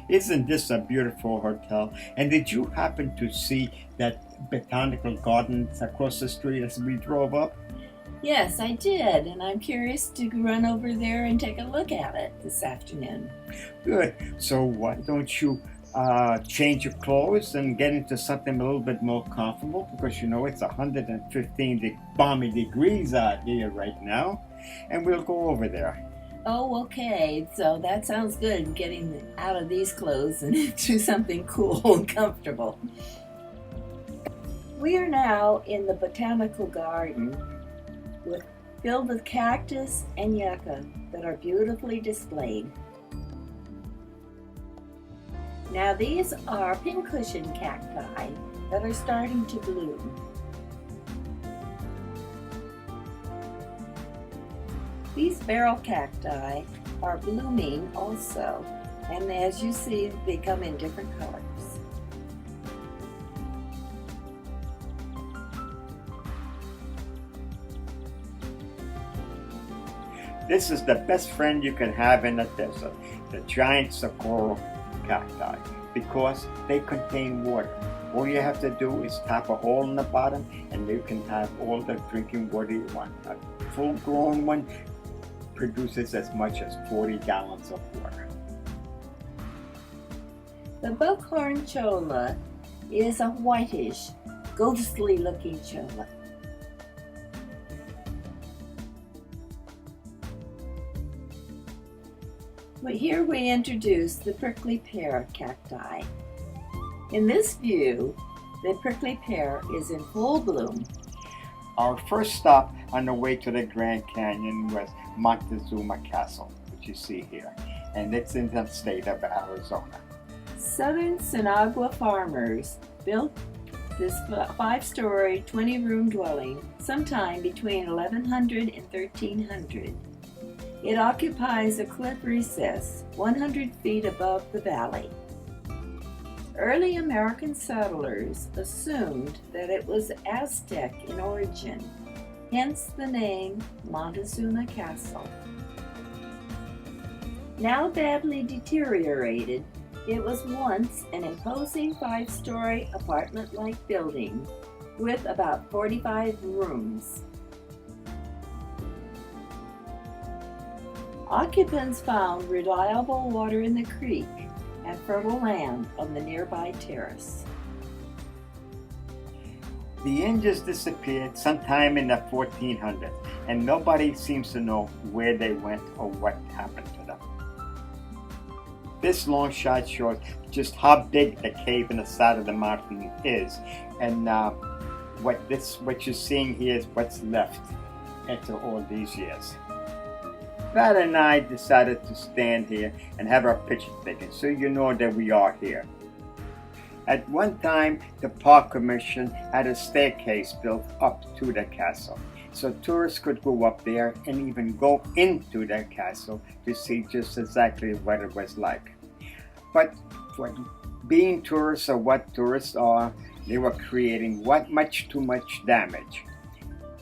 Isn't this a beautiful hotel? And did you happen to see that botanical gardens across the street as we drove up? Yes, I did, and I'm curious to run over there and take a look at it this afternoon. Good. So why don't you change your clothes and get into something a little bit more comfortable? Because you know it's 115 balmy degrees out here right now, and we'll go over there. Oh, okay, so that sounds good, getting out of these clothes and into something cool and comfortable. We are now in the botanical garden with, filled with cactus and yucca that are beautifully displayed. Now these are pincushion cacti that are starting to bloom. These barrel cacti are blooming also, and as you see, they come in different colors. This is the best friend you can have in the desert, the giant saguaro cacti, because they contain water. All you have to do is tap a hole in the bottom and you can have all the drinking water you want. A full-grown one produces as much as 40 gallons of water. The buckhorn cholla is a whitish, ghostly looking cholla. But here we introduce the prickly pear cacti. In this view, the prickly pear is in full bloom. Our first stop on the way to the Grand Canyon was Montezuma Castle, which you see here, and it's in the state of Arizona. Southern Sinagua farmers built this 5-story, 20-room dwelling sometime between 1100 and 1300. It occupies a cliff recess 100 feet above the valley. Early American settlers assumed that it was Aztec in origin, hence the name Montezuma Castle. Now badly deteriorated, it was once an imposing 5-story apartment-like building with about 45 rooms. Occupants found reliable water in the creek and fertile land on the nearby terrace. The Indians disappeared sometime in the 1400s, and nobody seems to know where they went or what happened to them. This long shot shows just how big the cave in the side of the mountain is, and what you're seeing here is what's left after all these years. Pat and I decided to stand here and have our picture taken so you know that we are here. At one time, the Park Commission had a staircase built up to the castle, so tourists could go up there and even go into the castle to see just exactly what it was like. But for being tourists or what tourists are, they were creating much too much damage.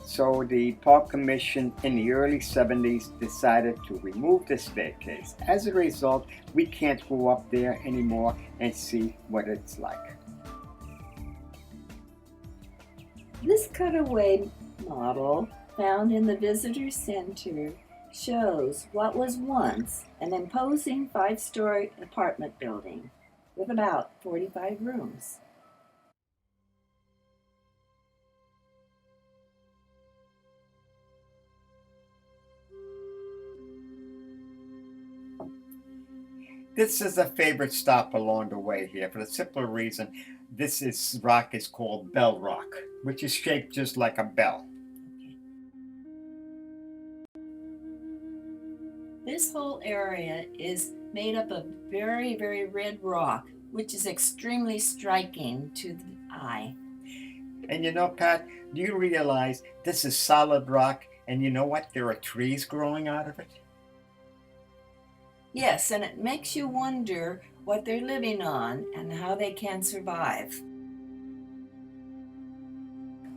So the Park Commission in the early 70s decided to remove the staircase. As a result, we can't go up there anymore and see what it's like. This cutaway model found in the visitor center shows what was once an imposing 5-story apartment building with about 45 rooms. This is a favorite stop along the way here for the simple reason this rock is called Bell Rock, which is shaped just like a bell. This whole area is made up of very, very red rock, which is extremely striking to the eye. And you know, Pat, do you realize this is solid rock and you know what? There are trees growing out of it? Yes, and it makes you wonder what they're living on and how they can survive.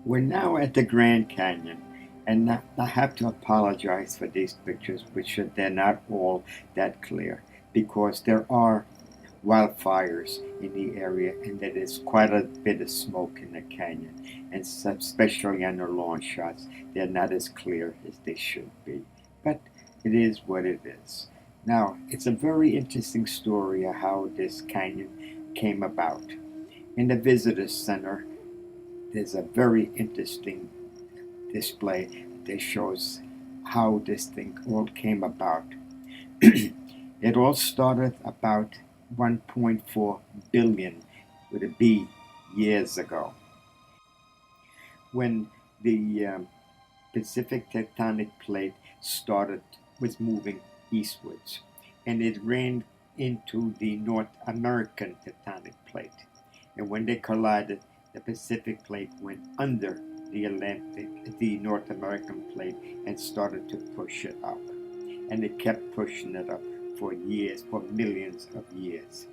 We're now at the Grand Canyon, and I have to apologize for these pictures, which they're not all that clear, because there are wildfires in the area, and that there's quite a bit of smoke in the canyon, and especially on the long shots, they're not as clear as they should be. But it is what it is. Now, it's a very interesting story of how this canyon came about. In the visitor center, there's a very interesting display that shows how this thing all came about. It all started about 1.4 billion with a B years ago when the Pacific tectonic plate was moving eastwards, and it ran into the North American tectonic plate. And when they collided, the Pacific plate went under the North American plate, and started to push it up. And it kept pushing it up for years, for millions of years,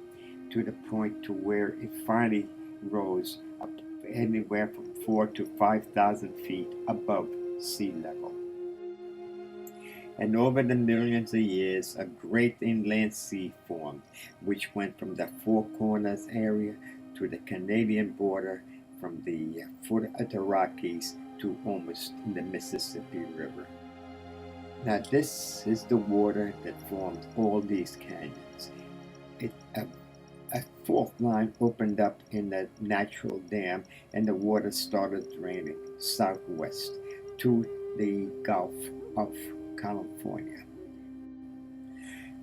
to the point to where it finally rose up anywhere from 4,000 to 5,000 feet above sea level. And over the millions of years, a great inland sea formed, which went from the Four Corners area to the Canadian border, from the foot of the Rockies to almost the Mississippi River. Now, this is the water that formed all these canyons. A fault line opened up in the natural dam, and the water started draining southwest to the Gulf of California.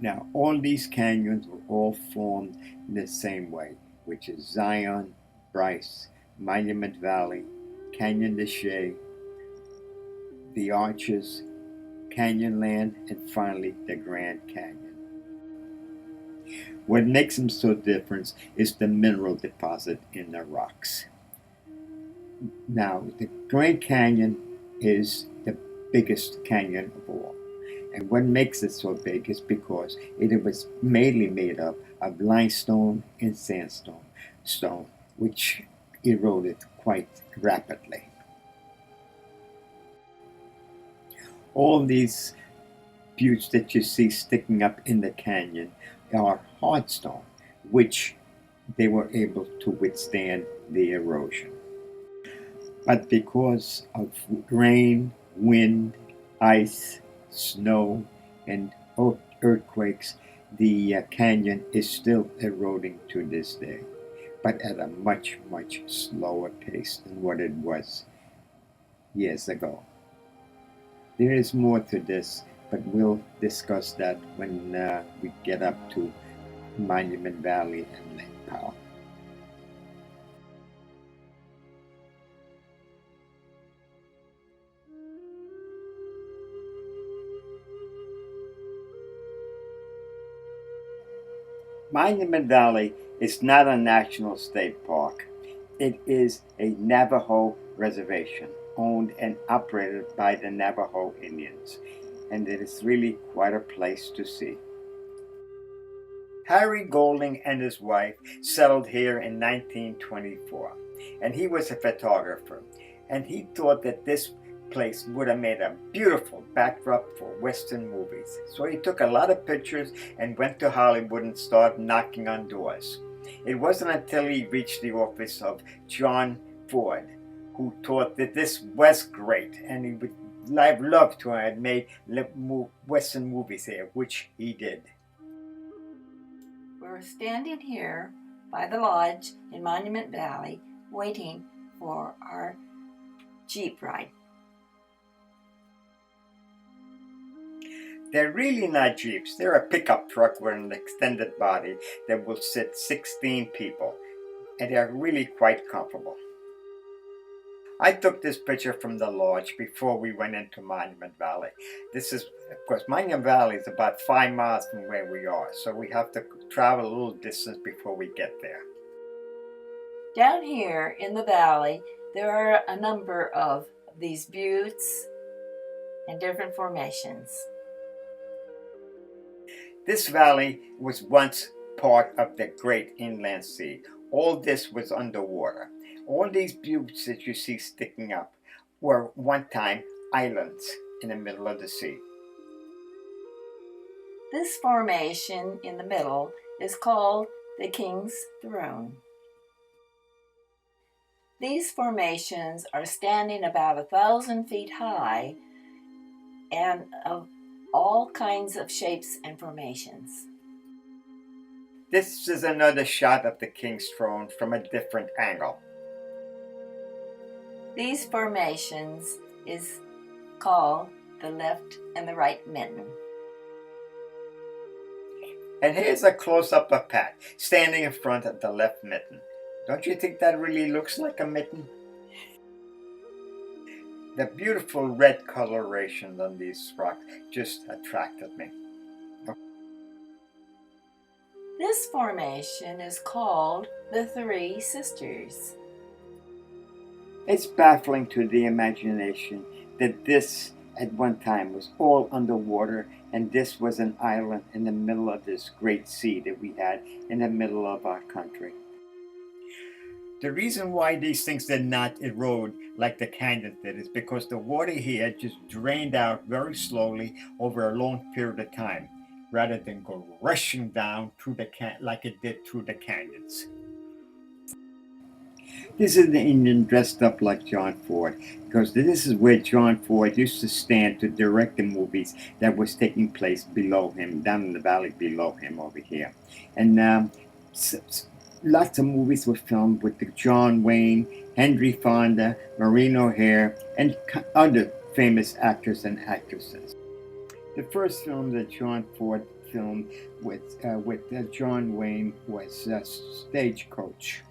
Now, all these canyons were all formed in the same way, which is Zion, Bryce, Monument Valley, Canyon de Chelly, the Arches, Canyonland, and finally the Grand Canyon. What makes them so different is the mineral deposit in the rocks. Now, the Grand Canyon is the biggest canyon of all. And what makes it so big is because it was mainly made up of limestone and sandstone, which eroded quite rapidly. All these buttes that you see sticking up in the canyon are hard stone, which they were able to withstand the erosion. But because of rain, wind, ice, snow, and earthquakes, the canyon is still eroding to this day, but at a much, much slower pace than what it was years ago. There is more to this, but we'll discuss that when we get up to Monument Valley and Lake Powell. Monument Valley is not a national state park. It is a Navajo reservation owned and operated by the Navajo Indians, and it is really quite a place to see. Harry Golding and his wife settled here in 1924, and he was a photographer, and he thought that this place would have made a beautiful backdrop for Western movies. So he took a lot of pictures and went to Hollywood and started knocking on doors. It wasn't until he reached the office of John Ford, who thought that this was great, and he would love to have made Western movies here, which he did. We're standing here by the lodge in Monument Valley, waiting for our Jeep ride. They're really not Jeeps. They're a pickup truck with an extended body that will sit 16 people, and they're really quite comfortable. I took this picture from the lodge before we went into Monument Valley. This is, of course, Monument Valley is about 5 miles from where we are, so we have to travel a little distance before we get there. Down here in the valley, there are a number of these buttes and different formations. This valley was once part of the Great Inland Sea. All this was underwater. All these buttes that you see sticking up were one time islands in the middle of the sea. This formation in the middle is called the king's throne. These formations are standing about 1,000 feet high and of all kinds of shapes and formations. This is another shot of the king's throne from a different angle. These formations is called the left and the right mitten. And here's a close-up of Pat, standing in front of the left mitten. Don't you think that really looks like a mitten? The beautiful red coloration on these rocks just attracted me. This formation is called the Three Sisters. It's baffling to the imagination that this at one time was all underwater, and this was an island in the middle of this great sea that we had in the middle of our country. The reason why these things did not erode like the canyon did is because the water here just drained out very slowly over a long period of time, rather than go rushing down through the like it did through the canyons. This is the Indian dressed up like John Ford, because this is where John Ford used to stand to direct the movies that was taking place below him, down in the valley below him over here. And lots of movies were filmed with the John Wayne, Henry Fonda, Maureen O'Hare, and other famous actors and actresses. The first film that John Ford filmed with John Wayne was Stagecoach.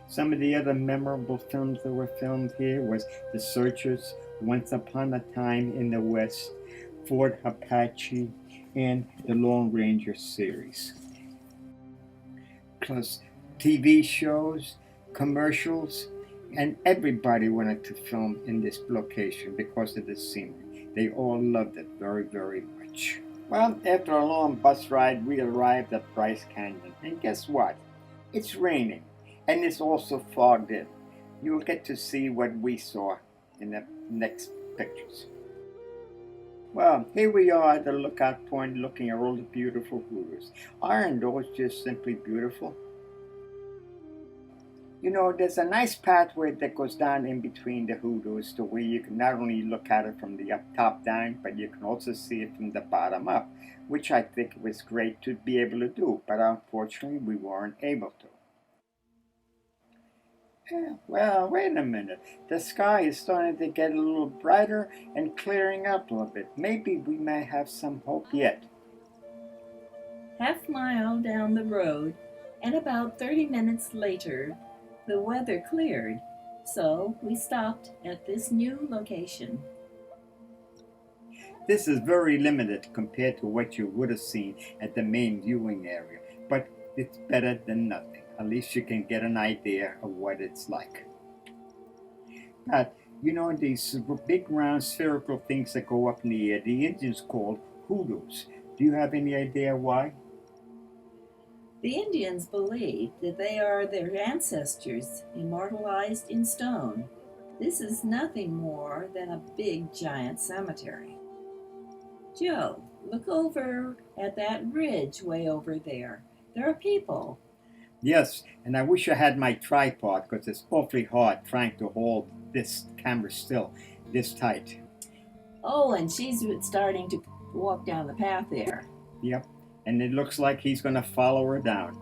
Some of the other memorable films that were filmed here was The Searchers, Once Upon a Time in the West, Fort Apache, and the Lone Ranger series. Plus TV shows, commercials, and everybody wanted to film in this location because of the scenery. They all loved it very, very much. Well, after a long bus ride, we arrived at Bryce Canyon. And guess what? It's raining. And it's also fogged in. You'll get to see what we saw in the next pictures. Well, here we are at the lookout point looking at all the beautiful hoodoos. Aren't those just simply beautiful? You know, there's a nice pathway that goes down in between the hoodoos to where you can not only look at it from the up top down, but you can also see it from the bottom up, which I think was great to be able to do, but unfortunately we weren't able to. Yeah, well, wait a minute. The sky is starting to get a little brighter and clearing up a little bit. Maybe we may have some hope yet. Half-mile down the road, and about 30 minutes later, the weather cleared, so we stopped at this new location. This is very limited compared to what you would have seen at the main viewing area, but it's better than nothing. At least you can get an idea of what it's like. But, you know, these big round spherical things that go up in the air, the Indians called hoodoos. Do you have any idea why? The Indians believe that they are their ancestors immortalized in stone. This is nothing more than a big giant cemetery. Joe, look over at that ridge way over there. There are people. Yes, and I wish I had my tripod because it's awfully hard trying to hold this camera still this tight. Oh, and she's starting to walk down the path there. Yep, and it looks like he's going to follow her down.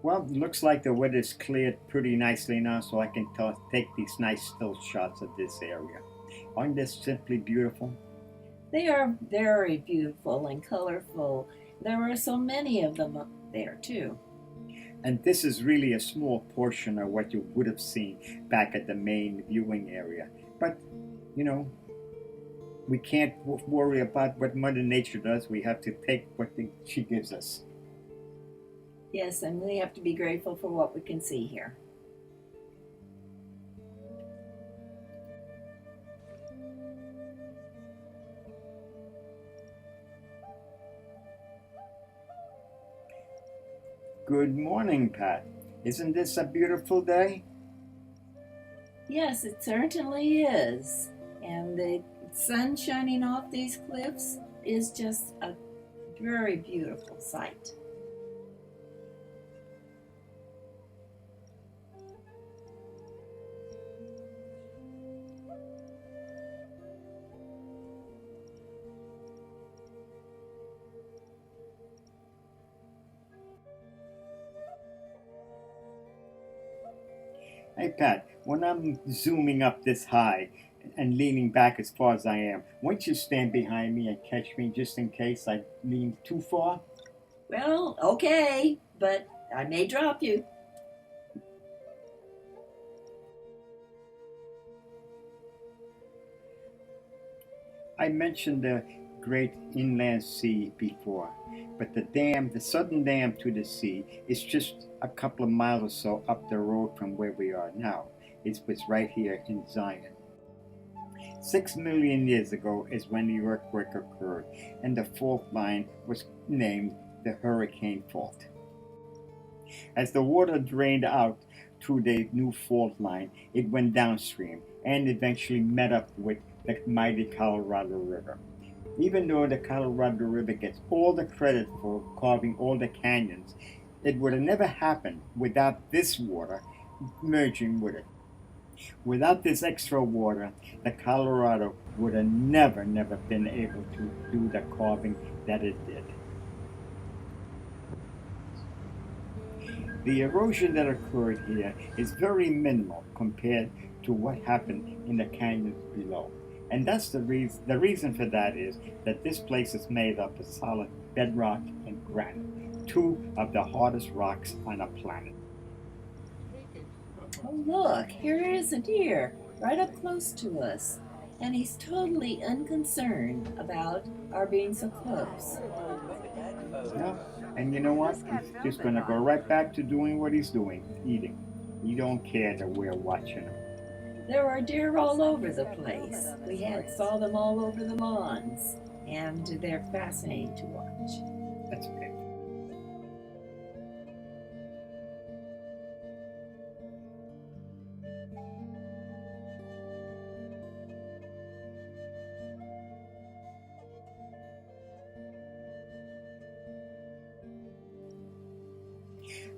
Well, it looks like the weather's cleared pretty nicely now, so I can take these nice still shots of this area. Aren't they simply beautiful? They are very beautiful and colorful. There are so many of them up there, too. And this is really a small portion of what you would have seen back at the main viewing area. But, you know, we can't worry about what Mother Nature does. We have to take what she gives us. Yes, and we have to be grateful for what we can see here. Good morning, Pat. Isn't this a beautiful day? Yes, it certainly is. And the sun shining off these cliffs is just a very beautiful sight. Hey Pat, when I'm zooming up this high and leaning back as far as I am, won't you stand behind me and catch me just in case I lean too far? Well, okay, but I may drop you. I mentioned the great inland sea before, but the southern dam to the sea, is just a couple of miles or so up the road from where we are now. It was right here in Zion. 6 million years ago is when the earthquake occurred, and the fault line was named the Hurricane Fault. As the water drained out through the new fault line, it went downstream and eventually met up with the mighty Colorado River. Even though the Colorado River gets all the credit for carving all the canyons, it would have never happened without this water merging with it. Without this extra water, the Colorado would have never been able to do the carving that it did. The erosion that occurred here is very minimal compared to what happened in the canyons below. And that's the reason for that is that this place is made up of solid bedrock and granite, two of the hardest rocks on the planet. Oh, look, here is a deer right up close to us. And he's totally unconcerned about our being so close. Yeah. And you know what? He's just gonna go right back to doing what he's doing, eating. He don't care that we're watching him. There are deer all over the place. We had saw them all over the lawns, and they're fascinating to watch. That's okay.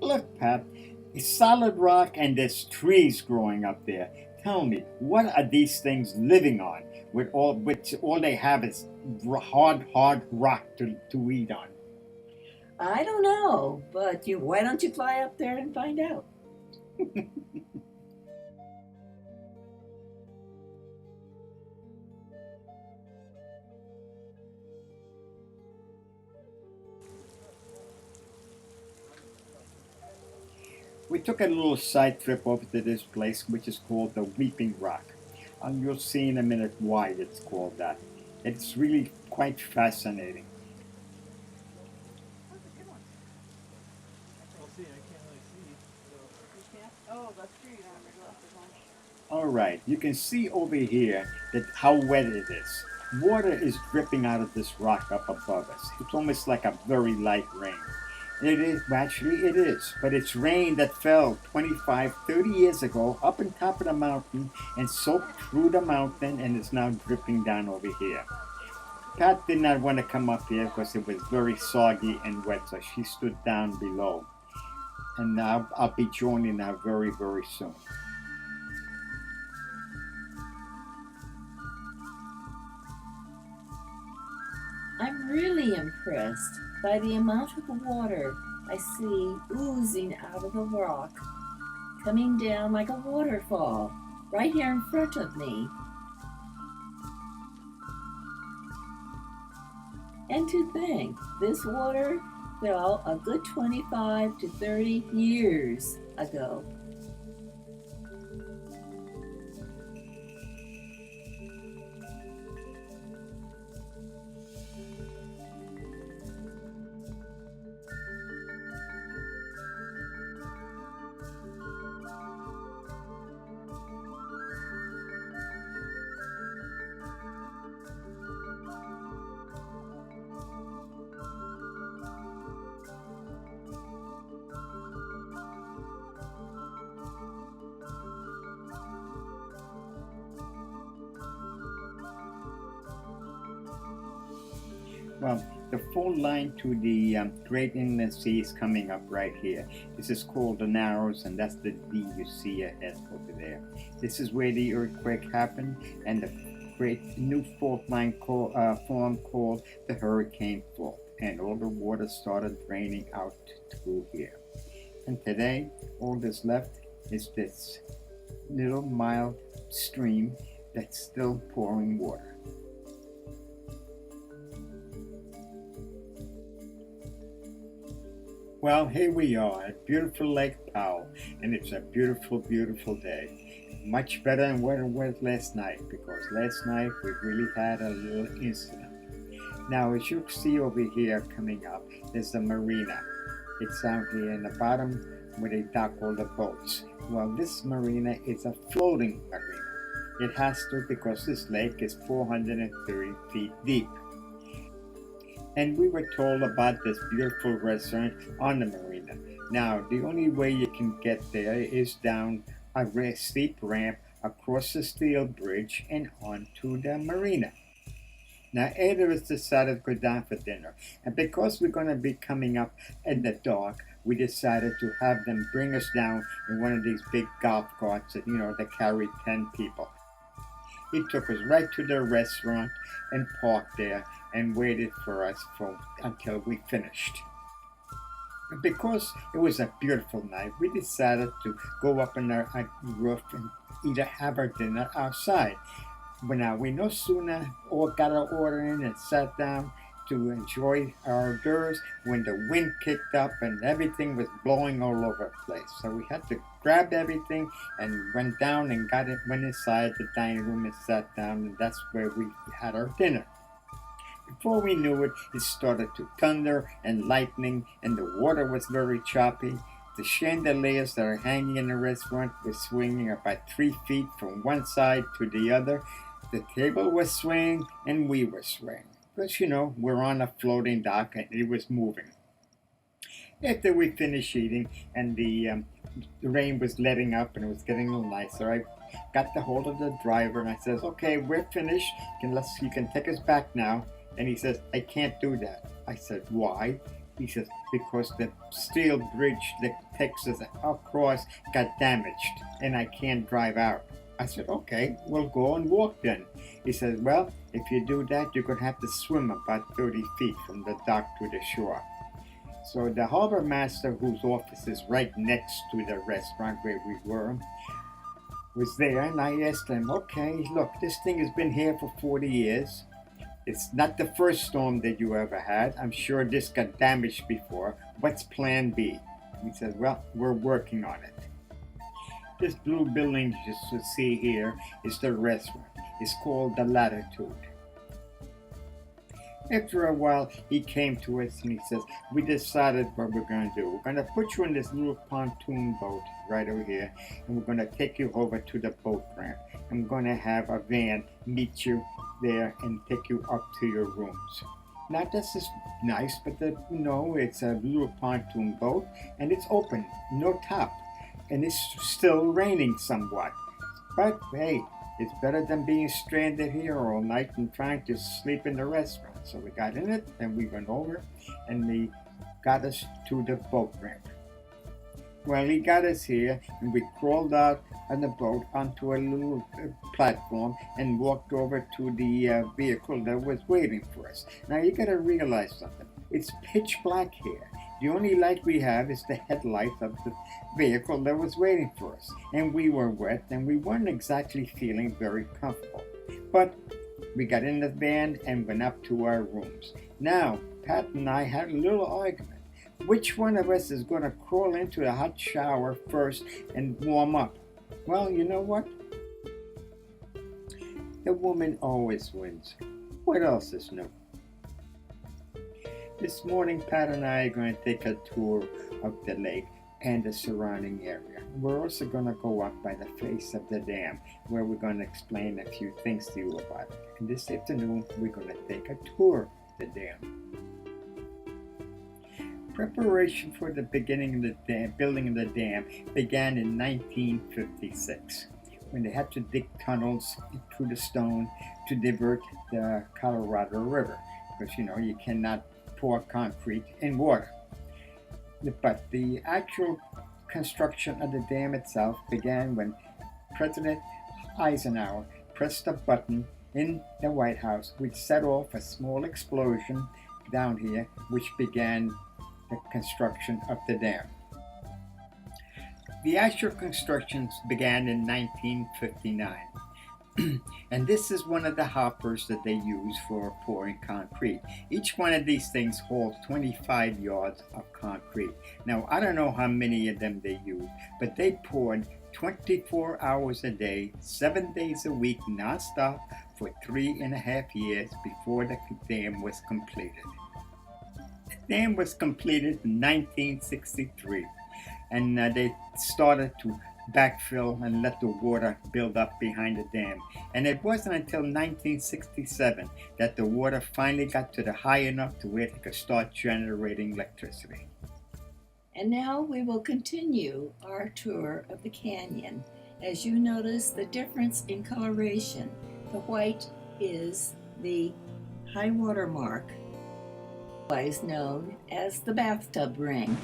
Look, Pat, it's solid rock and there's trees growing up there. Tell me, what are these things living on? With all they have is hard rock to eat on. I don't know, but why don't you fly up there and find out? We took a little side trip over to this place, which is called the Weeping Rock. And you'll see in a minute why it's called that. It's really quite fascinating. All right, you can see over here that how wet it is. Water is dripping out of this rock up above us. It's almost like a very light rain. It is, actually it is, but it's rain that fell 25, 30 years ago up on top of the mountain and soaked through the mountain and is now dripping down over here. Pat did not want to come up here because it was very soggy and wet, so she stood down below. And now I'll be joining her very soon. I'm really impressed by the amount of water I see oozing out of the rock, coming down like a waterfall right here in front of me. And to think, this water fell a good 25 to 30 years ago. Well, the full line to the Great Inland Sea is coming up right here. This is called the Narrows, and that's the D you see ahead over there. This is where the earthquake happened, and the great new fault line formed called the Hurricane Fault, and all the water started draining out through here. And today, all that's left is this little mild stream that's still pouring water. Well, here we are at beautiful Lake Powell, and it's a beautiful, beautiful day. Much better than what it was last night, because last night we really had a little incident. Now, as you see over here coming up, there's the marina. It's out here in the bottom where they dock all the boats. Well, this marina is a floating marina. It has to, because this lake is 430 feet deep. And we were told about this beautiful restaurant on the marina. Now, the only way you can get there is down a very steep ramp across the steel bridge and onto the marina. Now, Ada has decided to go down for dinner. And because we're going to be coming up in the dark, we decided to have them bring us down in one of these big golf carts that carry 10 people. He took us right to the restaurant and parked there and waited for us until we finished. And because it was a beautiful night, we decided to go up on our roof and either have our dinner outside. But now we no sooner all got our order in and sat down to enjoy our hors d'oeuvres when the wind kicked up and everything was blowing all over the place. So we had to grab everything and went down and went inside the dining room and sat down, and that's where we had our dinner. Before we knew it, it started to thunder and lightning, and the water was very choppy. The chandeliers that are hanging in the restaurant were swinging about 3 feet from one side to the other. The table was swaying, and we were swaying. But we're on a floating dock, and it was moving. After we finished eating, and the rain was letting up, and it was getting a little nicer, I got the hold of the driver, and I says, "Okay, we're finished. You can take us back now." And he says, "I can't do that." I said, "Why?" He says, "Because the steel bridge that takes us across got damaged, and I can't drive out." I said, "Okay, we'll go and walk then." He says, "Well, if you do that, you're going to have to swim about 30 feet from the dock to the shore." So the harbor master, whose office is right next to the restaurant where we were, was there, and I asked him, "Okay, look, this thing has been here for 40 years. It's not the first storm that you ever had. I'm sure this got damaged before. What's plan B?" He said, "Well, we're working on it." This blue building you see here is the restaurant. It's called the Latitude. After a while, he came to us and he says, "We decided what we're going to do. We're going to put you in this little pontoon boat right over here, and we're going to take you over to the boat ramp. And we're going to have a van meet you there and take you up to your rooms." Now, this is nice, but it's a little pontoon boat, and it's open, no top, and it's still raining somewhat. But hey, it's better than being stranded here all night and trying to sleep in the restaurant. So we got in it, and we went over, and he got us to the boat ramp. Well, he got us here, and we crawled out on the boat onto a little platform and walked over to the vehicle that was waiting for us. Now, you got to realize something. It's pitch black here. The only light we have is the headlight of the vehicle that was waiting for us. And we were wet, and we weren't exactly feeling very comfortable. But we got in the van and went up to our rooms. Now, Pat and I had a little argument. Which one of us is going to crawl into a hot shower first and warm up? Well, you know what? The woman always wins. What else is new? This morning, Pat and I are going to take a tour of the lake and the surrounding area. We're also going to go up by the face of the dam, where we're going to explain a few things to you about it. And this afternoon, we're going to take a tour of the dam. Preparation for the beginning of the building of the dam began in 1956, when they had to dig tunnels through the stone to divert the Colorado River. because you cannot pour concrete in water. But the actual construction of the dam itself began when President Eisenhower pressed a button in the White House, which set off a small explosion down here, which began the construction of the dam. The actual constructions began in 1959. And this is one of the hoppers that they use for pouring concrete. Each one of these things holds 25 yards of concrete. Now, I don't know how many of them they use, but they poured 24 hours a day, 7 days a week, nonstop, for 3.5 years before the dam was completed. The dam was completed in 1963, and they started to backfill and let the water build up behind the dam. And it wasn't until 1967 that the water finally got to the high enough to where they could start generating electricity. And now we will continue our tour of the canyon. As you notice the difference in coloration, the white is the high water mark, otherwise known as the bathtub ring.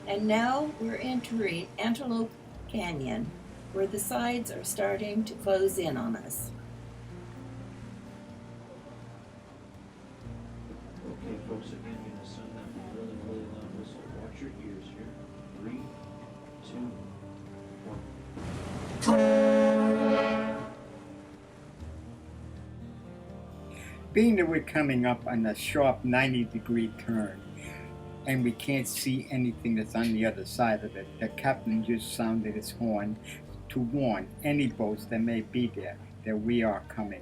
And now we're entering Antelope Canyon, where the sides are starting to close in on us. Okay, folks, again, you're gonna send that really, really loud whistle. Watch your ears here. 3, 2, 1. Being that we're coming up on a sharp 90-degree turn, and we can't see anything that's on the other side of it, the captain just sounded his horn to warn any boats that may be there that we are coming.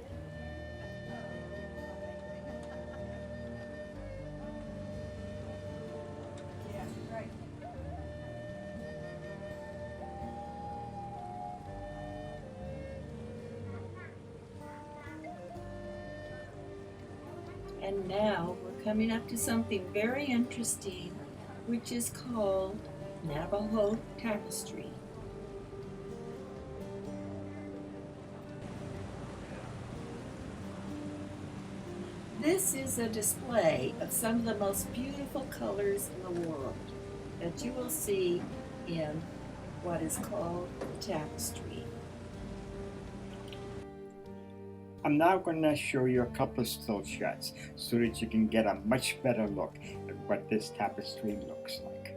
And now we're coming up to something very interesting, which is called Navajo Tapestry. This is a display of some of the most beautiful colors in the world that you will see in what is called the tapestry. I'm now going to show you a couple of still shots so that you can get a much better look at what this tapestry looks like.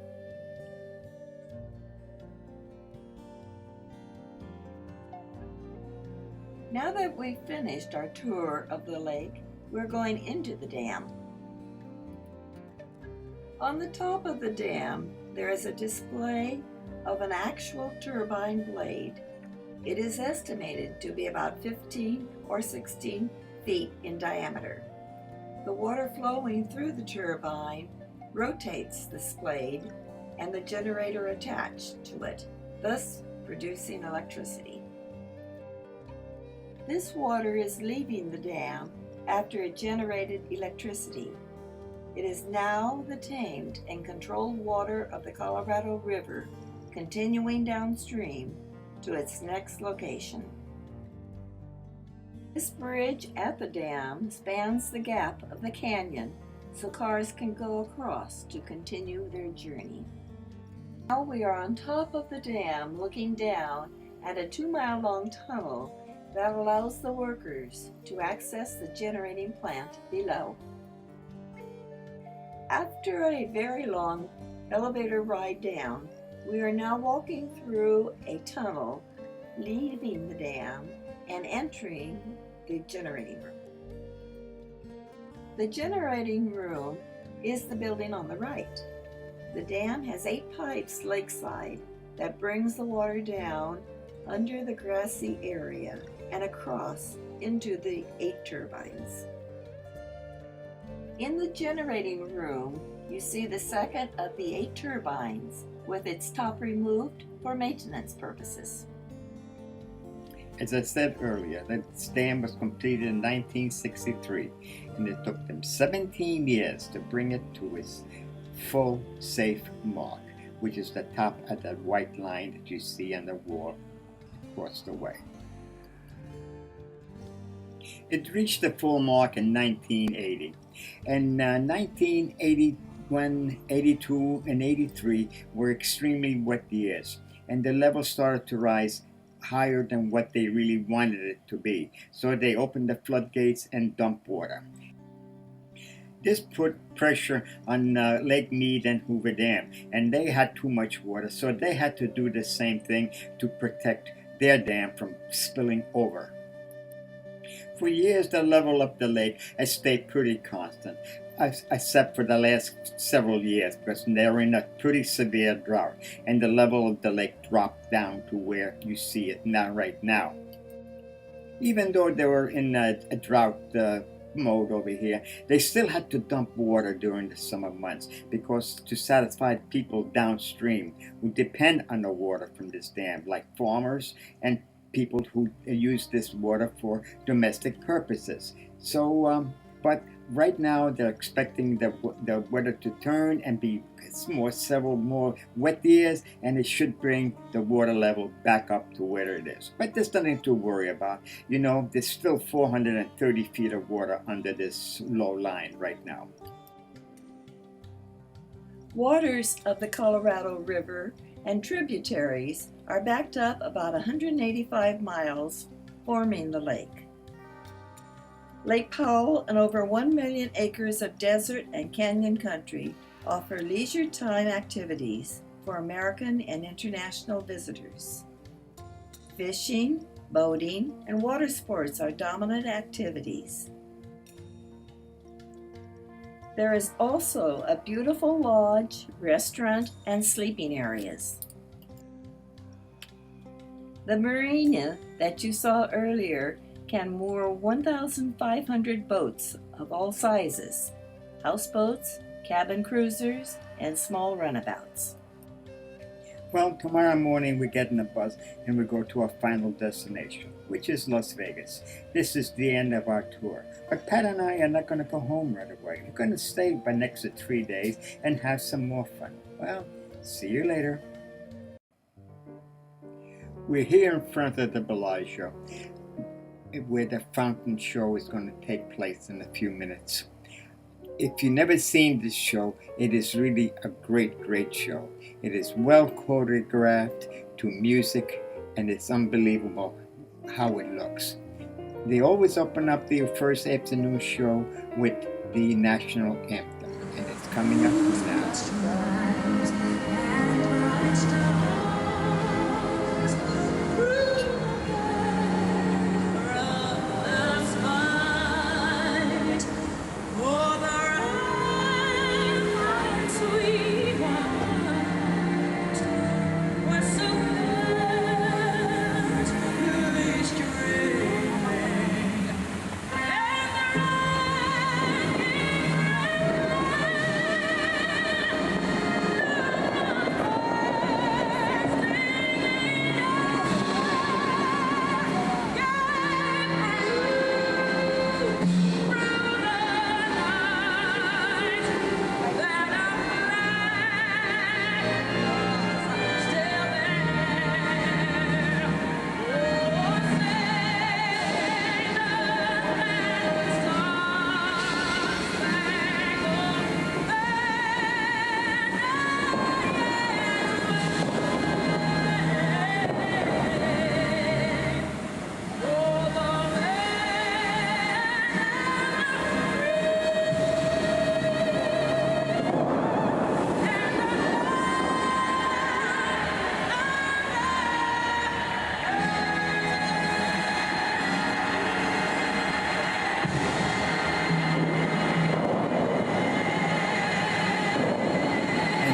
Now that we've finished our tour of the lake, we're going into the dam. On the top of the dam, there is a display of an actual turbine blade. It is estimated to be about 15 or 16 feet in diameter. The water flowing through the turbine rotates this blade and the generator attached to it, thus producing electricity. This water is leaving the dam after it generated electricity. It is now the tamed and controlled water of the Colorado River, continuing downstream to its next location. This bridge at the dam spans the gap of the canyon so cars can go across to continue their journey. Now we are on top of the dam looking down at a 2-mile-long tunnel that allows the workers to access the generating plant below. After a very long elevator ride down, we are now walking through a tunnel, leaving the dam and entering the generating room. The generating room is the building on the right. The dam has 8 pipes lakeside that brings the water down under the grassy area and across into the 8 turbines. In the generating room, you see the second of the 8 turbines with its top removed for maintenance purposes. As I said earlier, the dam was completed in 1963, and it took them 17 years to bring it to its full safe mark, which is the top of that white line that you see on the wall across the way. It reached the full mark in 1980. And 1981, 82, and 83 were extremely wet years, and the level started to rise higher than what they really wanted it to be. So they opened the floodgates and dumped water. This put pressure on Lake Mead and Hoover Dam, and they had too much water, so they had to do the same thing to protect their dam from spilling over. For years, the level of the lake has stayed pretty constant, except for the last several years, because they're in a pretty severe drought, and the level of the lake dropped down to where you see it now, right now. Even though they were in a drought mode over here, they still had to dump water during the summer months because to satisfy people downstream who depend on the water from this dam, like farmers and people who use this water for domestic purposes. So, but right now they're expecting the weather to turn and be several more wet years, and it should bring the water level back up to where it is. But there's nothing to worry about. You know, there's still 430 feet of water under this low line right now. Waters of the Colorado River and tributaries are backed up about 185 miles, forming the lake. Lake Powell and over 1 million acres of desert and canyon country offer leisure time activities for American and international visitors. Fishing, boating, and water sports are dominant activities. There is also a beautiful lodge, restaurant, and sleeping areas. The marina that you saw earlier can moor 1,500 boats of all sizes, houseboats, cabin cruisers, and small runabouts. Well, tomorrow morning we get in a bus and we go to our final destination, which is Las Vegas. This is the end of our tour. But Pat and I are not going to go home right away. We're going to stay for next 3 days and have some more fun. Well, see you later. We're here in front of the Bellagio, where the fountain show is going to take place in a few minutes. If you've never seen this show, it is really a great show. It is well choreographed to music, and it's unbelievable how it looks. They always open up the first afternoon show with the national anthem, and it's coming up now.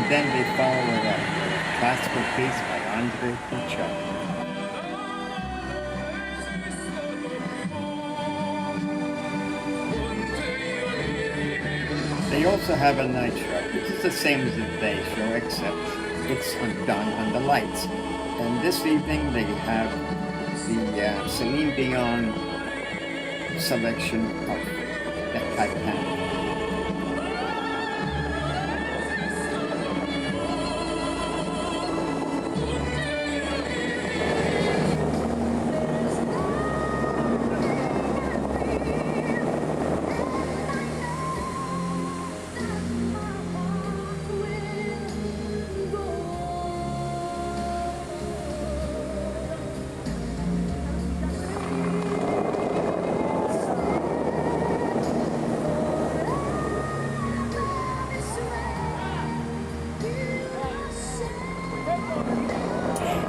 Then they follow it up with a classical piece by Andre Puccini. They also have a night show, which is the same as the day show, except it's done under lights. And this evening they have the Celine Dion selection of the Titanic.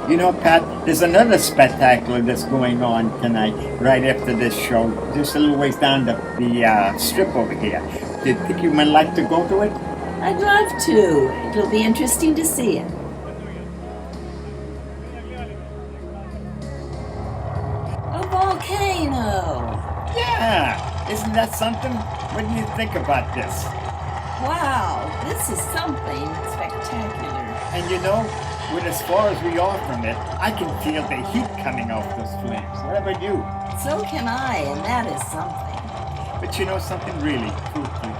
You know, Pat, there's another spectacular that's going on tonight, right after this show, just a little ways down the strip over here. Do you think you might like to go to it? I'd love to. It'll be interesting to see it. A volcano! Yeah! Isn't that something? What do you think about this? Wow, this is something spectacular. And you know, with as far as we are from it, I can feel the heat coming off those flames. What about you? So can I, and that is something. But you know something really, truthfully.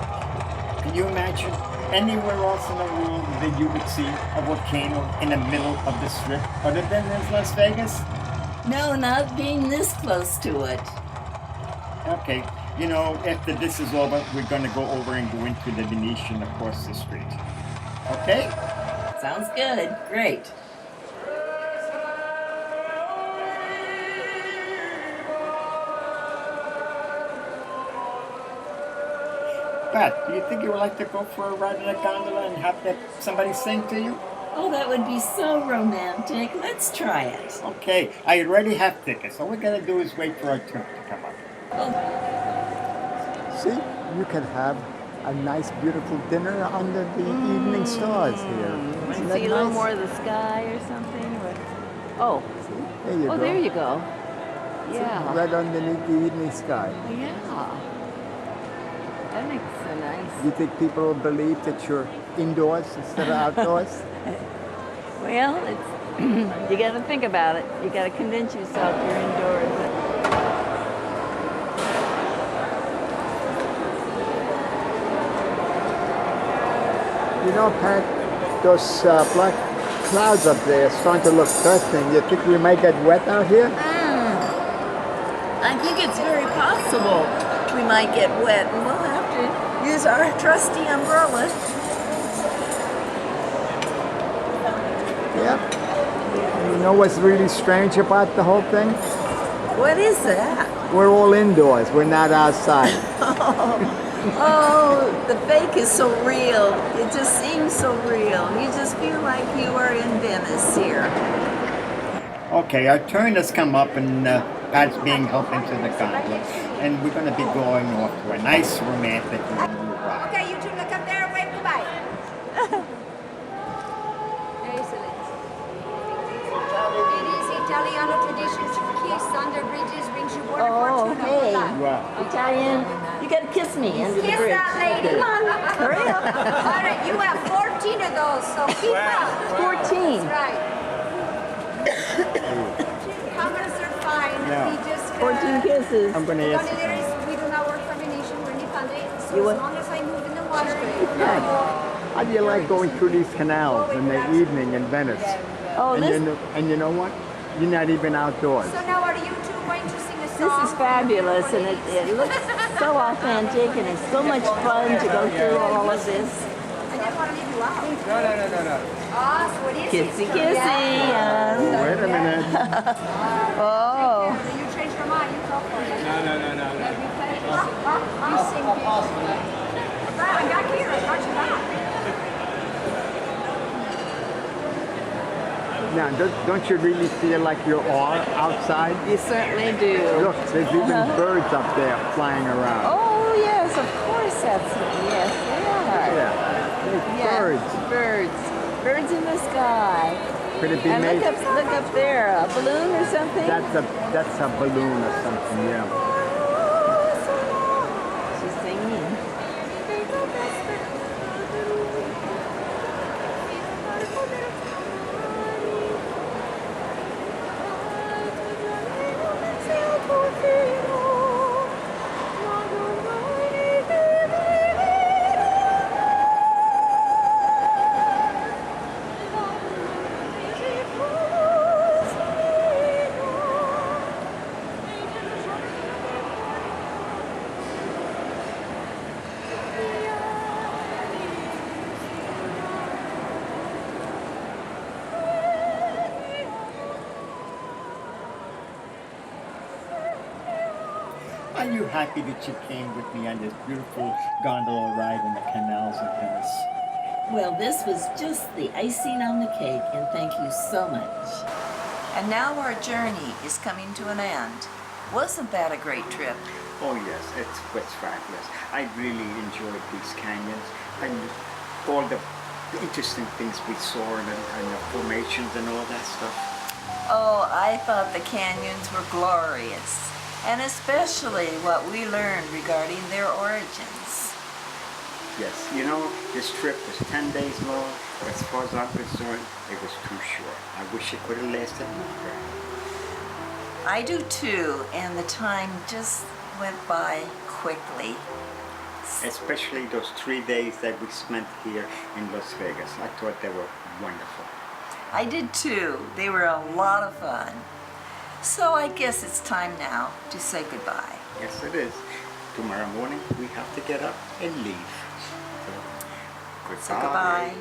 Can you imagine anywhere else in the world that you would see a volcano in the middle of the strip other than in Las Vegas? No, not being this close to it. Okay, you know, after this is over, we're gonna go over and go into the Venetian across the street. Okay? Sounds good. Great. Pat, do you think you would like to go for a ride in a gondola and have somebody sing to you? Oh, that would be so romantic. Let's try it. Okay, I already have tickets. All we gotta do is wait for our turn to come up. Oh, See, you can have a nice, beautiful dinner under the evening stars here. Isn't that See a little nice? more of the sky or something? Or... Oh, There you oh, go. there you go. Yeah. Right underneath the evening sky. Yeah. That makes a nice. You think people will believe that you're indoors instead of outdoors? Well, it's you got to think about it. You got to convince yourself you're indoors. You know, Pat, those black clouds up there are starting to look threatening. You think we might get wet out here? I think it's very possible we might get wet, and we'll have to use our trusty umbrella. Yeah. You know what's really strange about the whole thing? What is that? We're all indoors. We're not outside. Oh, the fake is so real. It just seems so real. You just feel like you are in Venice here. Okay, our turn has come up and Pat's being helped into the gondola. And we're going to be going off to a nice romantic ride. Okay, you two look up there and wave goodbye. Excellent. It is Italiano tradition to kiss under bridges, brings you word Oh, fortune hey. and good luck. Wow. Italian, you gotta kiss me under the Kiss bridge. that lady. Come on, hurry up. All right, you have 14 of those, so keep up. 14. That's right. Cameras are fine. Yeah. We just 14 kisses. I'm going to One ask of there is we do not work for Venetian, we're Nipande, so You as what? long as I move in the water, How do you like going through these canals in the evening in Venice? Oh, this And you know what? You're not even outdoors. So now are you two going to sing a song? is fabulous, and it looks so authentic, and it's so much fun to go through all of this. I didn't want to leave you out. No. Ah, so it is. Kissy, it's- kissy. Yeah. Wait a minute. Oh. Then you changed your mind. You go for it. No. You sing it. Right, I got here. I got you back. Now, don't you really feel like you are outside? You certainly do. Look, there's even birds up there flying around. Oh, yes, of course that's, yes, they are. Yeah, there's Yeah, birds. Birds. Birds in the sky. Could it be And made? look up there, a balloon or something? That's a balloon or something. Yeah. She's singing. Are you happy that you came with me on this beautiful gondola ride in the canals of Venice? Well, this was just the icing on the cake, and thank you so much. And now our journey is coming to an end. Wasn't that a great trip? Oh yes, it was fabulous. I really enjoyed these canyons and all the interesting things we saw and the formations and all that stuff. Oh, I thought the canyons were glorious, and especially what we learned regarding their origins. Yes, you know, this trip was 10 days long, but as far as I'm concerned, it was too short. I wish it could have lasted longer. I do too, and the time just went by quickly. Especially those 3 days that we spent here in Las Vegas. I thought they were wonderful. I did too. They were a lot of fun. So I guess it's time now to say goodbye. Yes, it is. Tomorrow morning, we have to get up and leave. So, So goodbye.